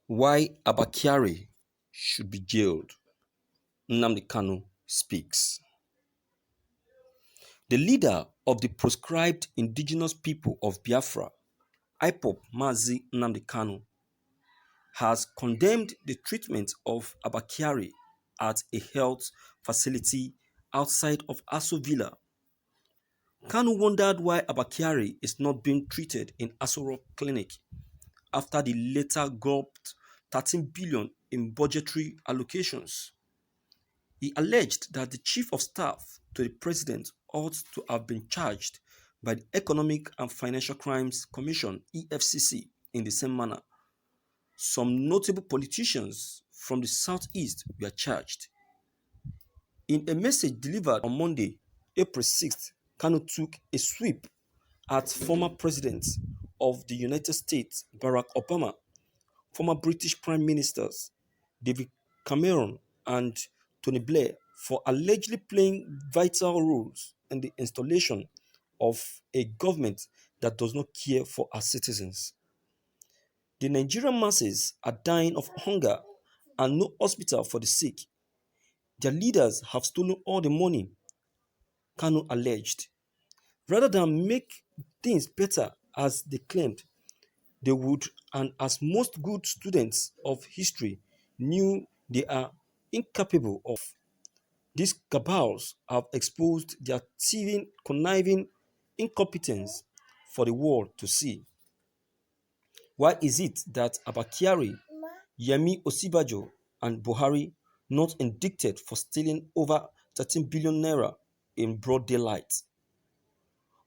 Why Abba Kyari should be jailed. Nnamdi Kanu speaks. The leader of the proscribed indigenous people of Biafra, IPOB Mazi Nnamdi Kanu, has condemned the treatment of Abba Kyari at a health facility outside of Aso Villa. Kanu wondered why Abba Kyari is not being treated in Aso Rock Clinic after the latter gulped 13 billion in budgetary allocations. He alleged that the chief of staff to the president ought to have been charged by the Economic and Financial Crimes Commission (EFCC) in the same manner. Some notable politicians from the southeast were charged. In a message delivered on Monday, April 6th, Kanu took a sweep at former presidents of the United States Barack Obama, former British Prime Ministers David Cameron and Tony Blair for allegedly playing vital roles in the installation of a government that does not care for our citizens. The Nigerian masses are dying of hunger and no hospital for the sick. Their leaders have stolen all the money, Kanu alleged. Rather than make things better as they claimed they would, and as most good students of history knew they are incapable of, these cabals have exposed their thieving, conniving incompetence for the world to see. Why is it that Abba Kyari, Yemi Osibajo, and Buhari not indicted for stealing over 13 billion naira in broad daylight?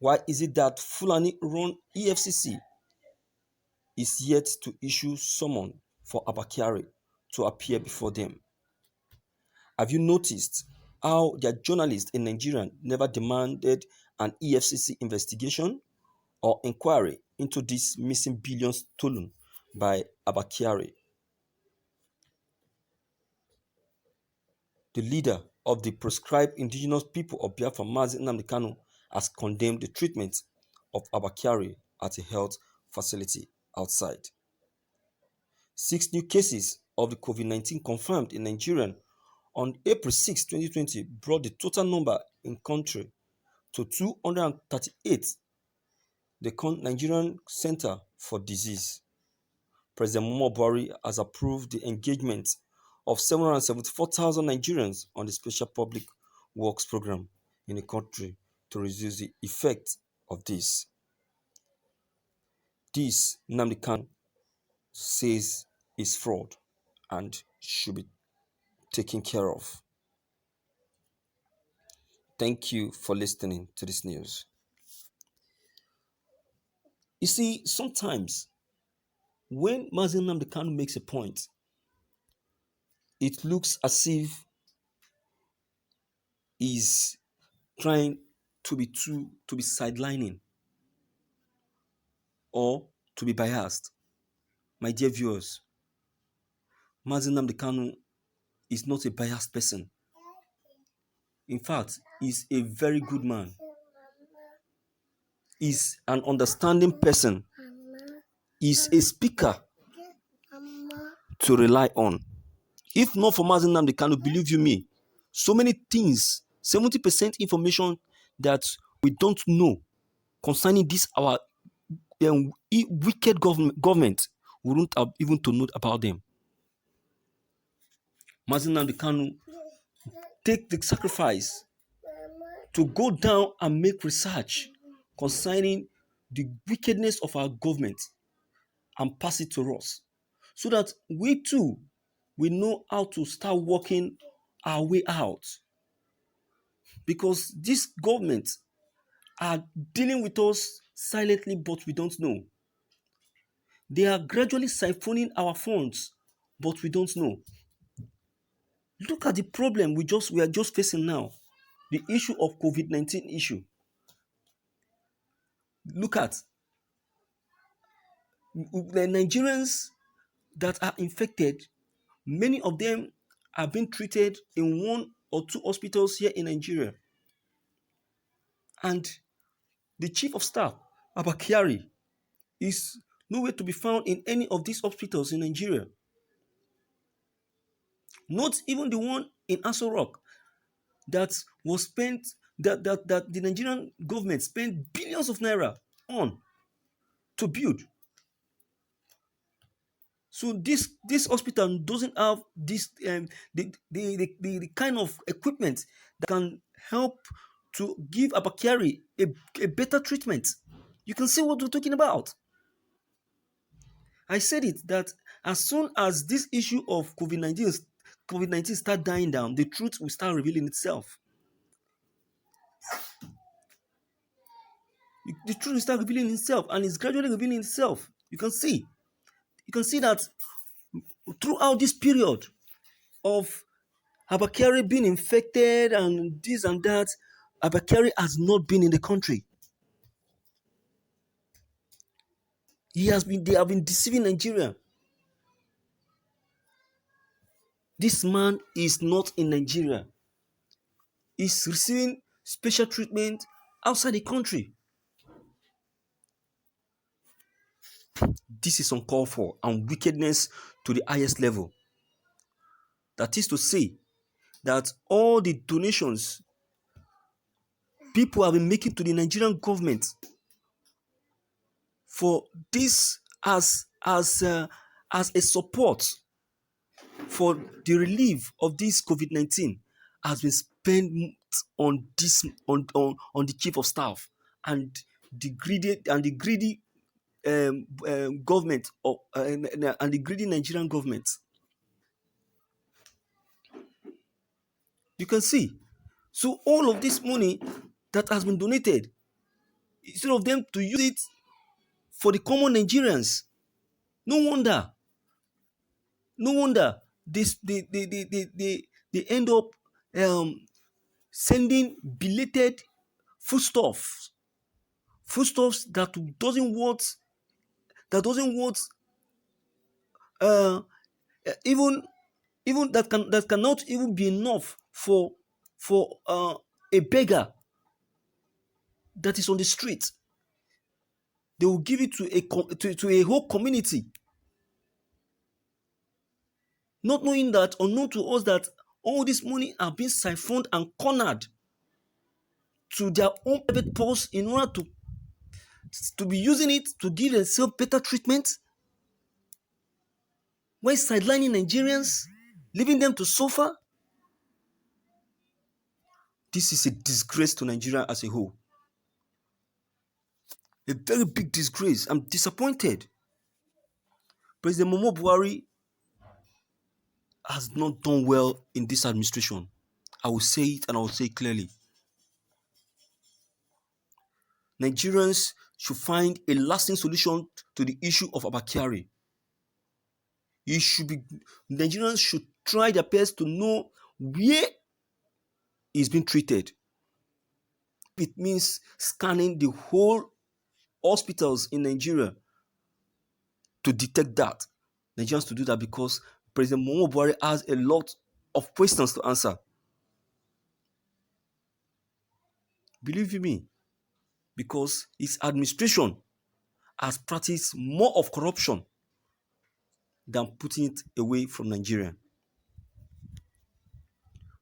Why is it that Fulani-run EFCC is yet to issue summon for Abba Kyari to appear before them? Have you noticed how their journalists in Nigeria never demanded an EFCC investigation or inquiry into these missing billions stolen by Abba Kyari? The leader of the proscribed indigenous people of Biafra, Mazi Nnamdi Kanu, has condemned the treatment of Abba Kyari at a health facility outside. 6 new cases of the COVID-19 confirmed in Nigeria on April 6, 2020 brought the total number in country to 238. The Nigerian Center for Disease. President Muhammadu Buhari has approved the engagement of 774,000 Nigerians on the Special Public Works Program in the country to reduce the effect of this. This, Nnamdi Kanu says, is fraud and should be taken care of. Thank you for listening to this news. You see, sometimes when Mazi Nnamdi Kanu makes a point, it looks as if he's trying to be sidelining or to be biased. My dear viewers, Mazi Nnamdi Kanu is not a biased person. In fact, he's a very good man. He's an understanding person. He's a speaker to rely on. If not for Mazi Nnamdi Kanu, believe you me, so many things, 70% information that we don't know concerning this our wicked government, we wouldn't have even to know about them. Mazi Nnamdi Kanu take the sacrifice to go down and make research concerning the wickedness of our government and pass it to us, so that we too we know how to start working our way out. Because this government are dealing with us silently, but we don't know. They are gradually siphoning our funds, but we don't know. Look at the problem we are just facing now. The issue of COVID-19 issue. Look at the Nigerians that are infected. Many of them are being treated in 1 or 2 hospitals here in Nigeria. And the chief of staff, Abba Kyari, is nowhere to be found in any of these hospitals in Nigeria. Not even the one in Aso Rock that was spent that the Nigerian government spent billions of naira on to build. So this hospital doesn't have this the kind of equipment that can help to give Abba Kyari a better treatment. You can see what we're talking about. I said it that as soon as this issue of COVID-19 start dying down, the truth will start revealing itself. The truth will start revealing itself, and it's gradually revealing itself. You can see that throughout this period of Abba Kyari being infected and this and that, Abba Kyari has not been in the country. They have been deceiving Nigeria. This man is not in Nigeria. He's receiving special treatment outside the country. This is uncalled for and wickedness to the highest level. That is to say, that all the donations people have been making to the Nigerian government for this as a support for the relief of this COVID-19 has been spent on this on the chief of staff and the greedy government and the greedy Nigerian government. You can see. So all of this money that has been donated, instead of them to use it for the common Nigerians, no wonder they end up sending belated foodstuffs that doesn't worth uh, even that cannot even be enough for a beggar that is on the street. They will give it to a whole community, not knowing that, unknown to us, that all this money are being siphoned and cornered to their own private purse in order to be using it to give themselves better treatment, while sidelining Nigerians, leaving them to suffer. This is a disgrace to Nigeria as a whole. A very big disgrace. I'm disappointed. President Muhammadu Buhari has not done well in this administration. I will say it, and I will say it clearly. Nigerians should find a lasting solution to the issue of Abba Kyari. Nigerians should try their best to know where he's being treated. It means scanning the whole hospitals in Nigeria to detect that. Nigerians to do that, because President Muhammadu Buhari has a lot of questions to answer. Believe me, because his administration has practiced more of corruption than putting it away from Nigeria.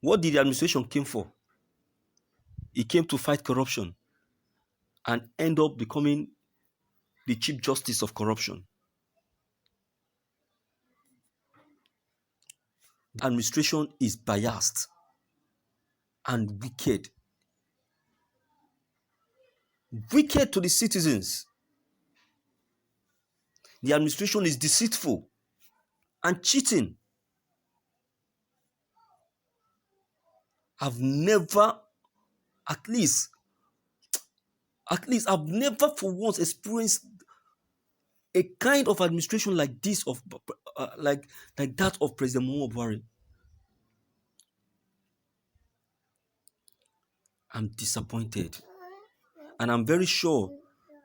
What did the administration came for? It came to fight corruption and end up becoming the Chief Justice of corruption. The administration is biased and wicked. Wicked to the citizens. The administration is deceitful and cheating. I've never for once experienced a kind of administration like this like that of President Muhammadu Buhari. I'm disappointed, and I'm very sure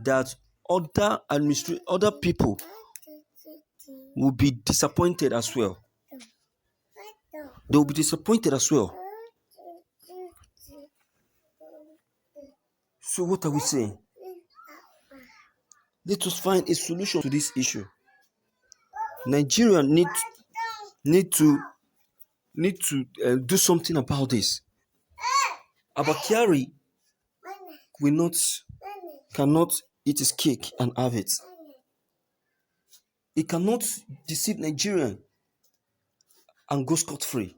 that other people will be disappointed as well. They will be disappointed as well. So what are we saying? Let us find a solution to this issue. Nigeria need to need to do something about this. Abba Kyari will not, cannot eat his cake and have it. He cannot deceive Nigerian and go scot-free.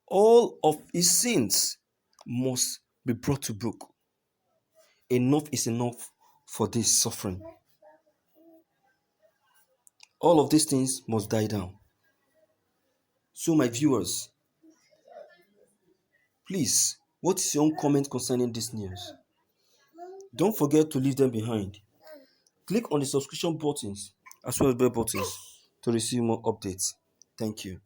All of his sins must be brought to book. Enough is enough for this suffering. All of these things must die down. So, my viewers, please, what is your own comment concerning this news? Don't forget to leave them behind. Click on the subscription buttons as well as bell buttons to receive more updates. Thank you.